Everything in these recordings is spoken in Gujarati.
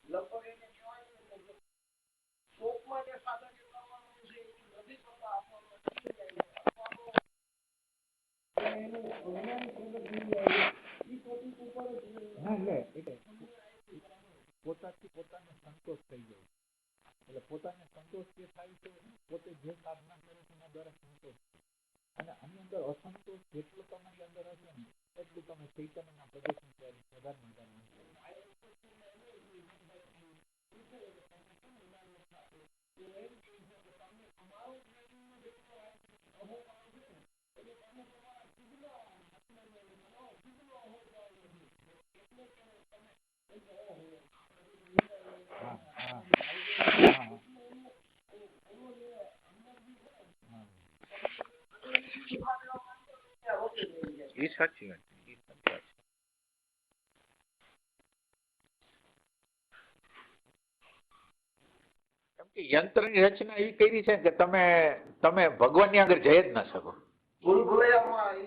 લગભગ એને કહેવાય ને શોકમાં જે સાધન કરવાનું છે એ નથી કરતા આપણને પોતાથી પોતાને સંતોષ થઈ જાય. એટલે પોતાને સંતોષ જે થાય છે પોતે જે સાધના કરે છે એના દ્વારા સંતોષ. અને આની અંદર અસંતોષ જેટલો તમારી અંદર હશે ને એટલું તમે ચૈતન્યના પ્રદર્શન વધારે એ સાચી વાત છે. કેમ કે યંત્રની રચના એવી કરી છે કે તમે ભગવાનની આગળ જઈ જ ના શકો.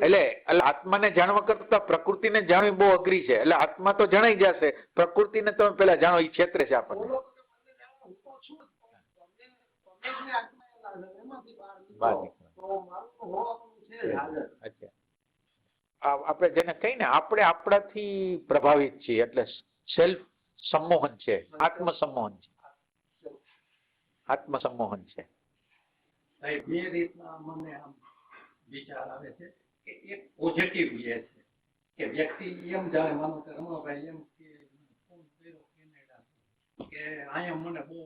એટલે આત્માને જાણવા કરતા પ્રકૃતિને જાણવી બહુ અઘરી છે. એટલે આત્મા તો જણાઈ જશે, પ્રકૃતિને તમે પેલા જાણો એ ક્ષેત્રે છે આપણને. આપણે જેને કહીએ ને આપણે આપણાથી પ્રભાવિત છીએ એટલે સેલ્ફ સંમોહન છે, આત્મસંમોહન છે. આત્મસંમોહન છે. બે રીતના મને આમ વિચાર આવે છે કે એક પોઝિટિવ એ છે કે વ્યક્તિ એમ જાણે માનો કે રમાભાઈ એમ કે અહીંયા મને બહુ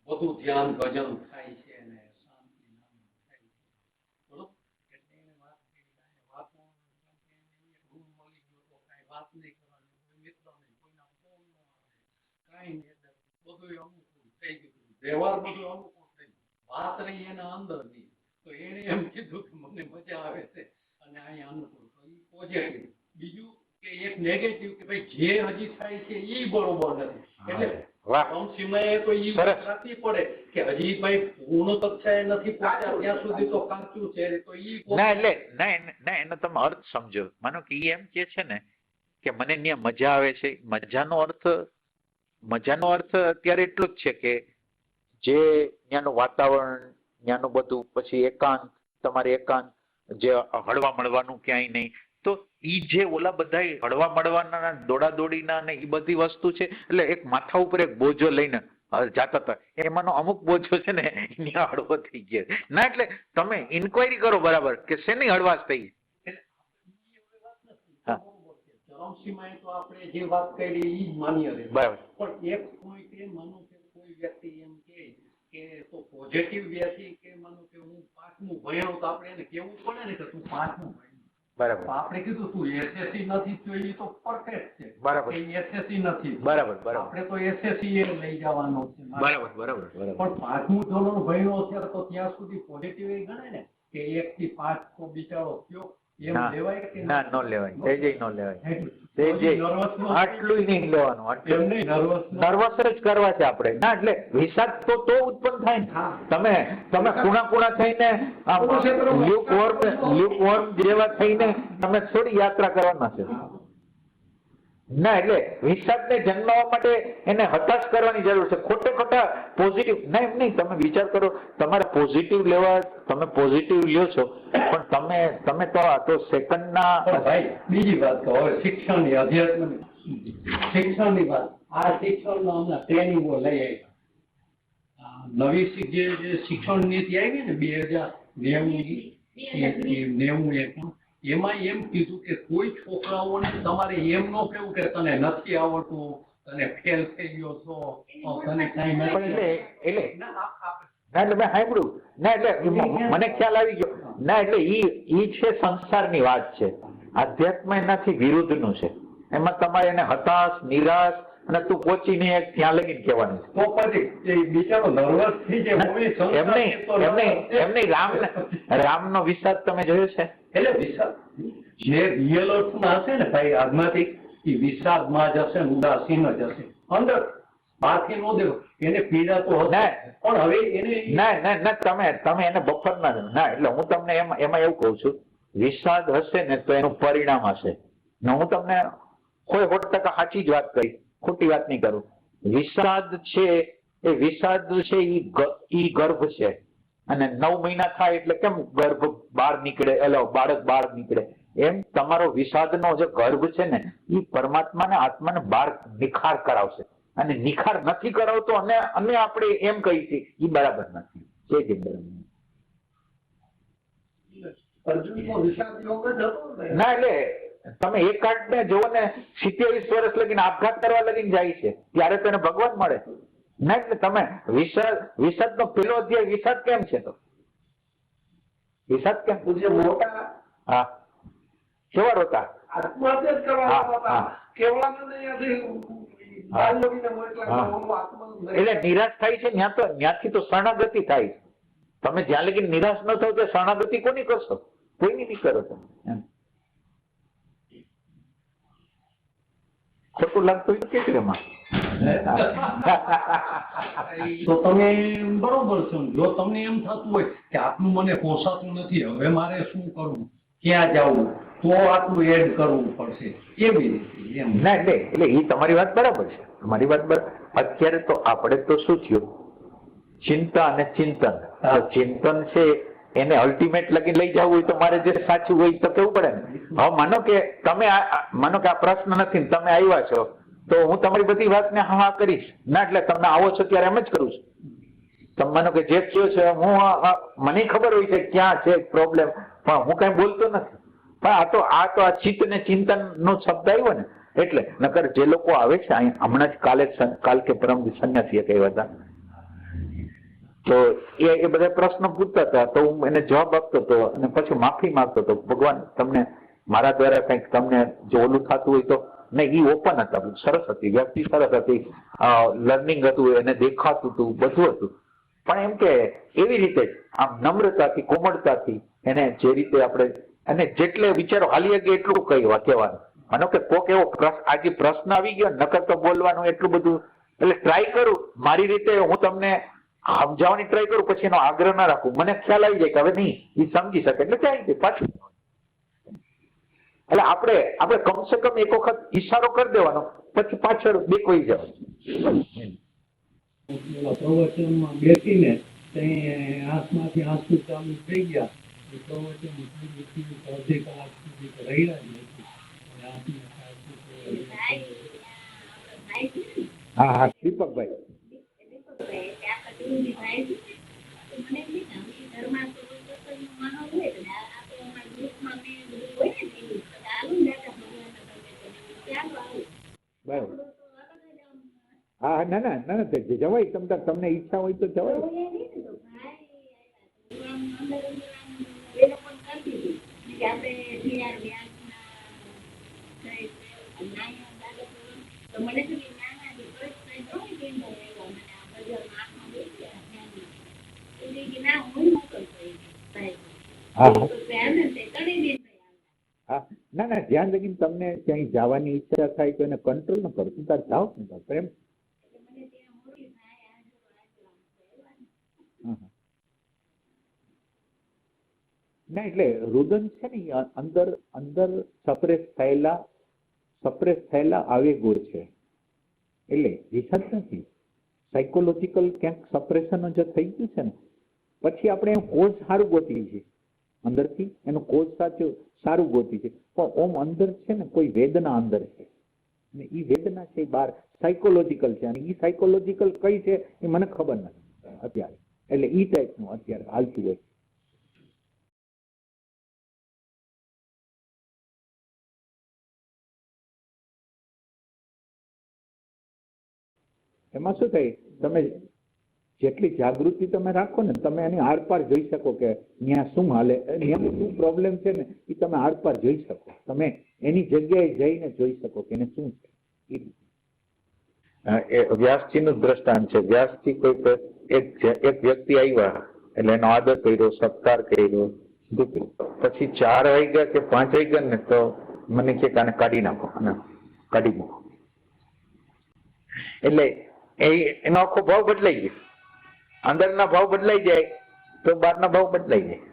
વધુ ધ્યાન ભજન થાય છે અને શાંતિ થાય છે. બરોબર? એટલે એને વાત કરી વાત રૂમ મળી ગયો તો કાંઈ વાત નહીં કરવાની, કોઈ મિત્ર નહીં, કોઈના ફોન ન આવે, કાંઈ નહીં. બધું અનુકૂળ થઈ ગયું, વ્યવહાર બધું અનુકૂળ થઈ ગયું, વાત રહી એના અંદરની. તો એને એમ કીધું કે મને મજા આવે છે અને અહીંયા અનુકૂળ. તો એ પોઝિટિવ. બીજું કે એક નેગેટિવ કે ભાઈ જે હજી થાય છે એ બરોબર નથી. એટલે સમયે તો એ રાખવી પડે કે હજી ભાઈ પૂર્ણ કક્ષાએ નથી પહોંચ્યા ત્યાં સુધી તો કાચું છે. તો એ ના એનો તમે અર્થ સમજો. માનો કે એમ કે છે ને કે મને ત્યાં મજા આવે છે. મજાનો અર્થ અત્યારે એટલો જ છે કે જે ત્યાંનું વાતાવરણ, ત્યાંનું બધું, પછી એકાંત, તમારે એકાંત, જે હળવા મળવાનું ક્યાંય નહીં. તો ઈ જે ઓલા બધા હળવા મળવાના દોડાદોડીના ને એ બધી વસ્તુ છે. એટલે એક માથા ઉપર એક બોજો લઈને જાતા હતા, એમાંનો અમુક બોજો છે ને ત્યાં હળવો થઈ ગયા ના. એટલે તમે ઇન્ક્વાયરી કરો બરાબર કે શેની હળવાશ થઈ. ચરમસીમાએ તો આપણે જે વાત કરી એ જ માન્ય રહે. બરાબર. પણ એક પોઈન્ટ એ માનો કે કોઈ વ્યક્તિ એમ કે તો પોઝિટિવ વ્યક્તિ કે માનો કે હું 5મું ભણ્યો તો આપણે એને કેવું પડે ને કે તું 5મું ભણ્યો. બરાબર. આપણે કીધું તું એસએસસી નથી તો એ તો પરફેક્ટ છે. બરાબર. એસએસસી નથી. બરાબર. આપણે તો એસએસસી એ લઈ જવાનો છે. બરાબર. પણ 5મું ધોરણ ભણ્યો છે તો ત્યાં સુધી પોઝિટિવ એ ગણાય ને કે 1 થી 5 તો બિચારો થયો. એમ લેવાય કે ના, ન લેવાય. ન લેવાય. આટલું નહીં લેવાનું. નર્વસ જ કરવા છે આપણે. ના એટલે વિષાદ તો ઉત્પન્ન થાય ને. તમે કુણા થઈને લ્યુકવોર્મ જેવા થઈને તમે થોડી યાત્રા કરવાના છે. ના એટલે વિષાદને જન્માવા માટે એને હતાશ કરવાની જરૂર છે. ખોટા પોઝિટિવ ના એમ નહીં. તમે વિચાર કરો, તમારે પોઝિટિવ લેવા, તમે પોઝિટિવ લ્યો છો પણ તમે તો સેકન્ડના. ભાઈ બીજી વાત તો હવે શિક્ષણની અધ્યાત્મ શિક્ષણની વાત. આ શિક્ષણનો હમણાં ટ્રેનિંગો લઈ આવ્યા. નવી જે શિક્ષણ નીતિ આવી ને 2090 એમાં એમ કીધું કે કોઈ છોકરાઓને તમારે એમ ન કહેવું કે તને નથી આવડતું, તને ફેલ થઈ ગયો છો, તને કઈ ના એટલે મેં સાંભળ્યું ના. એટલે મને ખ્યાલ આવી ગયો ના. એટલે ઈ છે સંસારની વાત છે. આધ્યાત્મ એનાથી વિરુદ્ધનું છે. એમાં તમારે એને હતાશ, નિરાશ અને તું પહોંચીને ત્યાં લગીને કહેવાનું. તો પછી બિચારો નર્વસ થઈ જાય. એમ નહીં. રામનો વિષાદ તમે જોયો છે? એટલે વિષાદ જે રિયલ અર્થમાં હશે ને ભાઈ આધ્યાત્મિક, એ વિષાદમાં જશે, ઉદાસીન જ હશે. અંદર બહારથી ન દેવો એને પીડા તો હશે પણ હવે એને ના તમે એને બફર ના. એટલે હું તમને એમાં એવું કહું છું, વિષાદ હશે ને તો એનું પરિણામ હશે. હું તમને કોઈ 100% સાચી જ વાત કરી, ખોટી વાત નહીં કરું. વિષાદ છે એ વિષાદ છે ઈ ગર્ભ છે, અને 9 મહિના થાય એટલે કેમ ગર્ભ બહાર નીકળે, બાળક બહાર નીકળે, એમ તમારો વિષાદનો જે ગર્ભ છે ને એ પરમાત્માને આત્માને બહાર નિખાર કરાવશે, અને નિખાર નથી કરાવતો અને આપણે એમ કહીએ છીએ એ બરાબર નથી. છે બરાબર અર્જુનનો વિષાદ યોગ જ હતો ને. ના, એટલે તમે એક કાર્ડને જુઓ ને 27 વર્ષ લગીને આપઘાત કરવા લગીને જાય છે ત્યારે તેને ભગવાન મળે ના. એટલે તમે વિષાદનો પેલો અધ્યાય વિષાદ કેમ છે? તો વિષાદ કેમ જે મોટા હા કેવા રોતા આત્મહત્યા જ કરવા હા, હતા, હા. કેવલાનંદ અહીંયાથી બાળમોગીને મોકલ્યા હતા, ઓલો આત્મહત્યા નહીં. એટલે નિરાશ થાય છે ત્યાંથી તો શરણાગતિ થાય છે. તમે જ્યાં લગી નિરાશ ન થાવ તો શરણાગતિ કોની કરશો? કોઈની નહીં કરો તમે. ખોટું લાગતું હોય કેટલી એમાં તો તમે બરોબર છો. જો તમને એમ થતું હોય કે આટલું મને પોસાતું નથી, હવે મારે શું કરવું, ક્યાં જવું, તો આટલું એડ કરવું પડશે, એવી રીતે એમ. ના, એટલે એ તમારી વાત બરાબર છે. તમારી વાત બરાબર. અત્યારે તો આપણે તો શું થયું, ચિંતા અને ચિંતન. ચિંતન છે એને અલ્ટિમેટ લગી લઈ જવું હોય તો મારે જે સાચું હોય તો કેવું પડે ને. હવે માનો કે તમે માનો કે આ પ્રશ્ન નથી ને તમે આવ્યા છો તો હું તમારી બધી વાતને હા કરીશ ના. એટલે તમે આવો છો ત્યારે એમ જ કરું છું. તમે માનો કે જે થયો છે હું મને ખબર હોય છે ક્યાં છે પ્રોબ્લેમ, પણ હું કઈ બોલતો નથી. પણ આ ચિત્ત ને ચિંતન નો શબ્દ આવ્યો ને એટલે નકર જે લોકો આવે છે અહીંયા હમણાં જ કાલ કે પરમ સંન્યાસી કહ્યા હતા તો એ બધા પ્રશ્નો પૂછતા હતા તો હું એને જવાબ આપતો હતો અને પછી માફી માંગતો હતો. ભગવાન તમને મારા દ્વારા કંઈક તમને જો ઓલું થતું હોય તો નહીં. એ ઓપન હતા, સરસ હતી વ્યક્તિ, સરસ હતી, લર્નિંગ હતું, એને દેખાતું હતું, બધું હતું. પણ એમ કે એવી રીતે આમ નમ્રતાથી કોમળતાથી એને જે રીતે આપણે અને જેટલે વિચારો હાલી શકે એટલું કહેવાનું. માનો કે કોક એવો આજે પ્રશ્ન આવી ગયો નકર તો બોલવાનું એટલું બધું. એટલે ટ્રાય કરું મારી રીતે, હું તમને સમજાવવાની ટ્રાય કરું, પછી એનો આગ્રહ ના રાખું. મને ખ્યાલ આવી જાય કે હવે નહીં એ સમજી શકે એટલે ત્યાં જાય પાછું. એટલે આપણે કમસે કમ એક વખત ઈશારો કરી દેવાનો, પછી પાછળ બેકવાઈ જવાનું. પ્રવચનમાં બેસીને આંખમાંથી આંસુ ચાલુ થઈ ગયા. પ્રવચન અડધી કલાક સુધી રહ્યા જ નથી. હા હા દીપકભાઈ બરાબર. હા ના ના ના જવાય. તમને ઈચ્છા હોય તો જવાય. હા ના ના ધ્યાન રાખીને તમને ક્યાંય જવાની ઈચ્છા થાય તો એને કંટ્રોલ ન કરો. તું તાર જાઓ ને પ્રેમ. ના એટલે રુદન છે ને અંદર અંદર સપ્રેસ થયેલા આવેગો છે. એટલે વિષાદ નથી, સાયકોલોજીકલ ક્યાંક સપ્રેશન જે થઈ ગયું છે ને પછી આપણે એનું કોઝ સારું ગોતીએ છીએ અંદરથી, એનું કોઝ સારું ગોતી છે. પણ ઓમ અંદર છે ને કોઈ વેદના અંદર છે ને એ વેદના છે બહાર સાયકોલોજીકલ છે, અને એ સાયકોલોજીકલ કઈ છે એ મને ખબર નથી અત્યારે. એટલે એ ટાઈપનું અત્યારે હાલતું હોય. એમાં શું થાય, તમે જેટલી જાગૃતિ તમે રાખો ને તમે એની આરપાર જોઈ શકો કે ત્યાં શું હાલે, ત્યાં શું પ્રોબ્લેમ છે ને એ તમે આરપાર જોઈ શકો. તમે એની જગ્યાએ જઈને જોઈ શકો કે એને શું છે. વ્યાસજી નું દ્રષ્ટાંત છે. વ્યાસજી કોઈ એક વ્યક્તિ આવ્યા એટલે એનો આદર કર્યો, સત્કાર કર્યો, પછી 4 વાગ્યા કે 5 વાગ્યા ને તો મને કે આને કાઢી નાખો, કાઢી મૂકો. એટલે એનો આખો ભાવ બદલાઈ ગયો. અંદરના ભાવ બદલાઈ જાય તો બહારના ભાવ બદલાઈ જાય.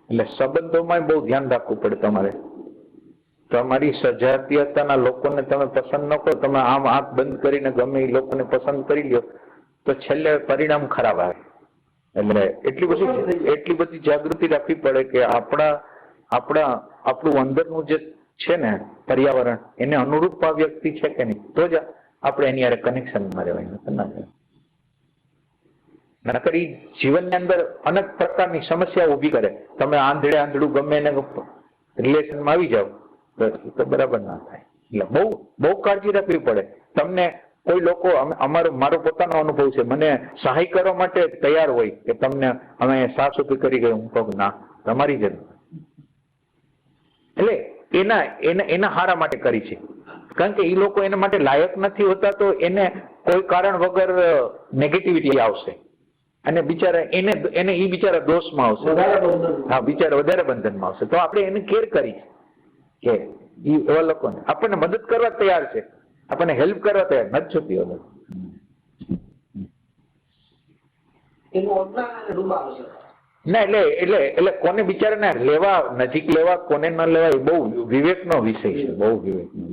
એટલે સંબંધોમાં બહુ ધ્યાન રાખવું પડે તમારે. તમારી સજાતીયતાના લોકોને તમે પસંદ ન કરો, તમે આમ આંખ બંધ કરીને ગમે એ લોકોને પસંદ કરી લ્યો તો છેલ્લે પરિણામ ખરાબ આવે. એટલે એટલી બધી જાગૃતિ રાખવી પડે કે આપણું અંદરનું જે છે ને પર્યાવરણ એને અનુરૂપ આ વ્યક્તિ છે કે નહીં, તો જ આપણે એની હારે કનેક્શનમાં રહેવાય. નકર ઈ જીવનની અંદર અનેક પ્રકારની સમસ્યા ઊભી કરે. તમે આંધળું ગમે એને રિલેશનમાં આવી જાવ તો બરાબર ના થાય. એટલે બહુ કાળજી રાખવી પડે. તમને કોઈ લોકો મારો પોતાનો અનુભવ છે, મને સહાય કરવા માટે તૈયાર હોય કે તમને અમે સાફ સફાઈ કરી ગઈ, હું કહું ના, તમારી જરૂર. એટલે એના હારા માટે કરી છે, કારણ કે એ લોકો એના માટે લાયક નથી હોતા, તો એને કોઈ કારણ વગર નેગેટિવિટી આવશે અને બિચારા એને ઈ બિચારા દોષમાં આવશે. હા, બિચારા વધારે બંધનમાં આવશે. તો આપણે એને કેર કરી કે એવા લોકોને આપણને મદદ કરવા તૈયાર છે, આપણને હેલ્પ કરવા તૈયાર નથી છૂટી વગર. ના એટલે કોને બિચારાને લેવા નજીક લેવા કોને ન લેવા એ બહુ વિવેકનો વિષય છે, બહુ વિવેકનો.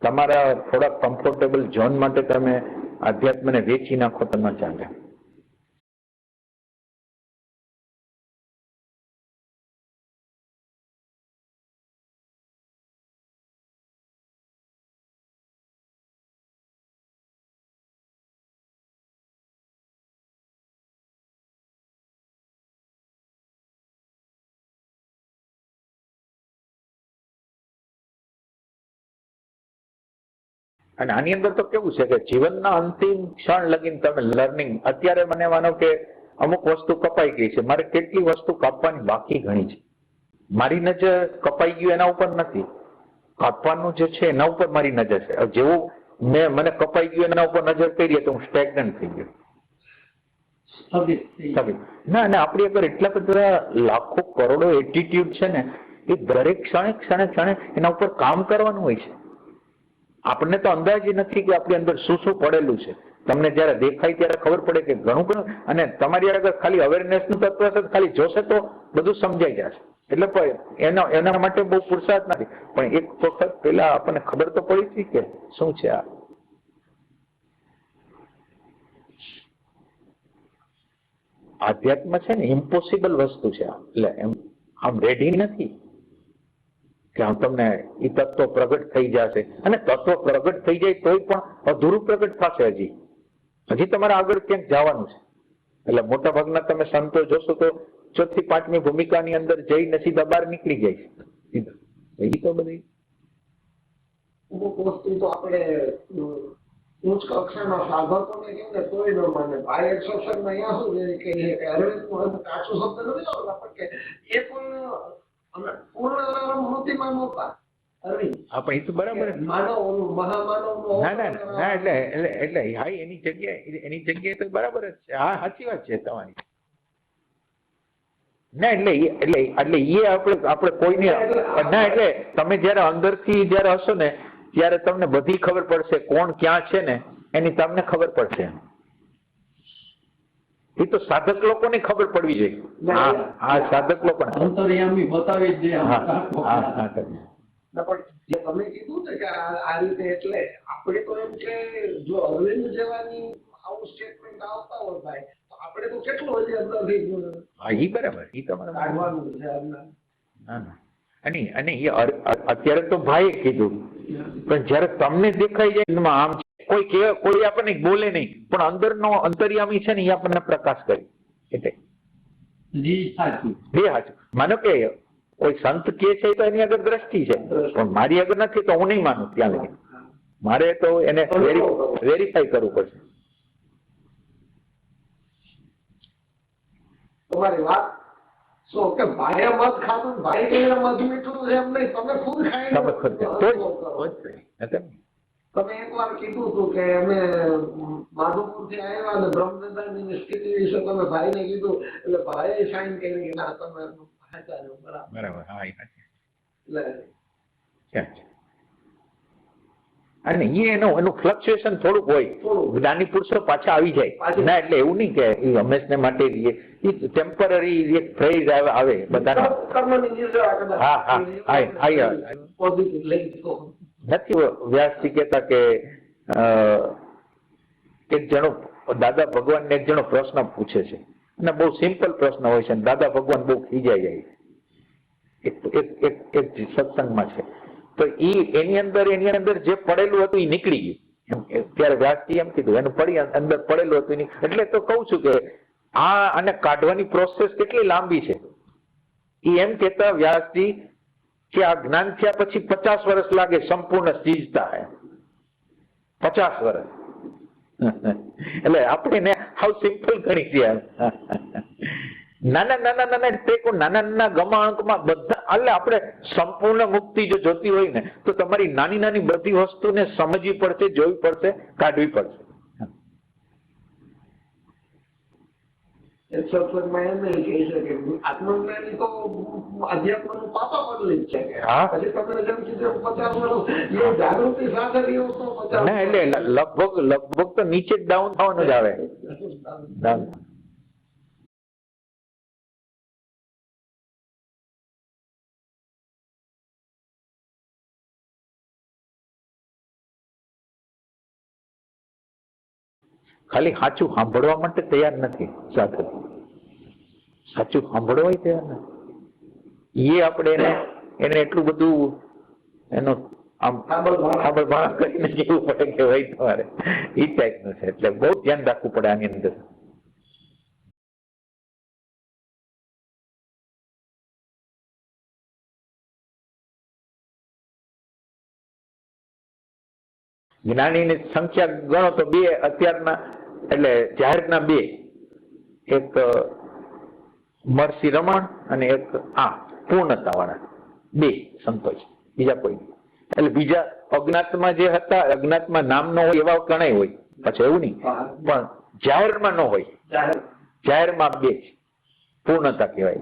તમારા થોડા કમ્ફર્ટેબલ ઝોન માટે તમે આધ્યાત્મને વેચી નાખો તો ન ચાલે. અને આની અંદર તો કેવું છે કે જીવનના અંતિમ ક્ષણ લગીને તમે લર્નિંગ, અત્યારે મને માનો કે અમુક વસ્તુ કપાઈ ગઈ છે, મારે કેટલી વસ્તુ કાપવાની બાકી ઘણી છે. મારી નજર કપાઈ ગયું એના ઉપર નથી, કાપવાનું જે છે એના ઉપર મારી નજર છે. જેવું મને કપાઈ ગયું એના ઉપર નજર કરી તો હું સ્ટેગ્નન્ટ થઈ ગયો. ના, અને આપણી આગળ એટલા બધા લાખો કરોડો એટીટ્યુડ છે ને, એ દરેક ક્ષણે એના ઉપર કામ કરવાનું હોય છે. આપણને તો અંદાજ નથી કે આપણી અંદર શું પડેલું છે. તમને જયારે દેખાય ત્યારે ખબર પડે કે ઘણું, અને તમારી આગળ ખાલી અવેરનેસ નું તત્વ હશે, ખાલી જોશે તો બધું સમજાઈ જશે. એટલે એના માટે બહુ પુરુષાર્થ નથી, પણ એક વખત પેલા આપણને ખબર તો પડી હતી કે શું છે આ. આધ્યાત્મ છે ને ઇમ્પોસિબલ વસ્તુ છે. એટલે એમ આમ રેડી નથી કે તમને એ તત્વ પ્રગટ થઈ જશે, અને તત્વ પ્રગટ થઈ જાય તોય પણ અધૂરું પ્રગટ થશે. હજી તમારે આગળ ક્યાંક જવાનું છે. એટલે મોટા ભાગના તમે સંતો જોશો તો 4 થી 5મી ભૂમિકાની અંદર જઈને સીધા બહાર નીકળી જાય છે. એ તો બધી અમુક વસ્તુ તો આપણે ઉચ્ચ કક્ષાના સાધકોને કેમ ને તોય ન માને. ભાઈ સત્સંગમાં અહીંયા શું છે કે અરવિંદ કાચો શબ્દ નથી આવતા, પણ કે એ પણ પૂર્ણ મૂર્તિમાં નહોતા અરવિંદ. હા, પણ એ તો બરાબર માનવ મહામાનવ. ના એટલે હા, એની જગ્યાએ તો બરાબર જ છે. હા, સાચી વાત છે તમારી. ના એટલે એ આપણે કોઈને ના, એટલે તમે જયારે અંદરથી જયારે હશો ને ત્યારે તમને બધી ખબર પડશે, કોણ ક્યાં છે ને એની તમને ખબર પડશે. એ તો સાધક લોકોને ખબર પડવી જોઈએ. હા, સાધક લોકોને અંતર્યામી બતાવી જ દે. પણ જે તમે કીધું ને કે આ રીતે, એટલે આપણે તો એમ કે જો અરવિંદ જેવાની આવું સ્ટેટમેન્ટ આવતા હોય ભાઈ, તો આપણે તો કેટલું હજી અંદરથી. હા, એ બરાબર, એ તમારે કાઢવાનું છે. અને એ અત્યારે તો ભાઈએ કીધું, પણ જયારે તમને દેખાઈ જાય આમ કોઈ આપણને બોલે નહીં, પણ અંદરનો અંતર્યામી છે ને એ આપણને પ્રકાશ કરી. એટલે બે સાચું માનો કે કોઈ સંત કે છે તો એની આગળ દ્રષ્ટિ છે, પણ મારી આગળ નથી તો હું નહીં માનું. ત્યાં લગી મારે તો એને વેરીફાઈ કરવું પડશે. તમારી વાત શું કે ભાઈએ મધ ખાધું, ભાઈ કે મધ મીઠું છે એમ નહીં, તમે ખુદ ખાઈ તમે એકવાર કીધું હતું કે અમે માધુપુર થી આવ્યા અને બ્રહ્મદાદાની સ્થિતિ વિશે તમે ભાઈને કીધું, એટલે ભાઈએ સાઈન કરી કે ના તમે બરાબર. હા, એટલે અને એનું ફ્લક્ચ્યુએશન થોડુંક હોય, જ્ઞાની પુરુષો પાછા આવી જાય ના, એટલે એવું નહીં કે એ હંમેશને માટે એ ટેમ્પરરી એક ફ્રેઝ આવે બધા. નથી વ્યાસજી કહેતા કે એક જણો દાદા ભગવાનને એક જણો પ્રશ્ન પૂછે છે અને બહુ સિમ્પલ પ્રશ્ન હોય છે, દાદા ભગવાન બહુ ખીજાઈ જાય એક સત્સંગમાં છે, તો એની અંદર જે પડેલું હતું એ નીકળી ગયું. ત્યારે વ્યાસજી એમ કીધું એનું અંદર પડેલું હતું. એટલે તો કઉ છું કે આને કાઢવાની પ્રોસેસ કેટલી લાંબી છે. એ એમ કેતા વ્યાસજી કે આ જ્ઞાન થયા પછી 50 વર્ષ લાગે સંપૂર્ણ સિજતા હે, 50 વર્ષ. એટલે આપણે હાવ સિમ્પલ કરી દઈએ. નાના ગમાણકમાં બધા, એટલે આપણે સંપૂર્ણ મુક્તિ જો જોતી હોય ને તો તમારી નાની નાની બધી વસ્તુને સમજવી પડશે, જોવી પડશે, કાઢવી પડશે. સત્સંગમાં એમ નહીં કહી શકે આત્મજ્ઞાની તો અધ્યાત્મનું પાપા બદલી જ છે. પછી તમે જેમ કીધું 50 વર્ષ એ જાગૃતિ સાથે રહ્યું તો 50. એટલે લગભગ તો નીચે જ ડાઉન થવાનું જ આવે. ખાલી સાચું સાંભળવા માટે તૈયાર નથી સાધક, સાચું સાંભળવા તૈયાર નથી. એ આપણે એને એટલું બધું એનો આમ સાંભળવા કરીને જેવું પડે કે ભાઈ તમારે એ ટાઈપનું છે. એટલે બહુ ધ્યાન રાખવું પડે આની અંદર. જ્ઞાનીની સંખ્યા ગણો તો 2 અત્યારના, એટલે જાહેરના 2, એક મહર્ષિ રમણ અને એક પૂર્ણતા વાળા 2 સંતો છે, બીજા કોઈ નહીં. એટલે બીજા અજ્ઞાતમાં જે હતા, અજ્ઞાતમાં નામ ન હોય એવા ઘણા હોય, પછી એવું નહીં, પણ જાહેરમાં ન હોય. જાહેરમાં 2 પૂર્ણતા કહેવાય.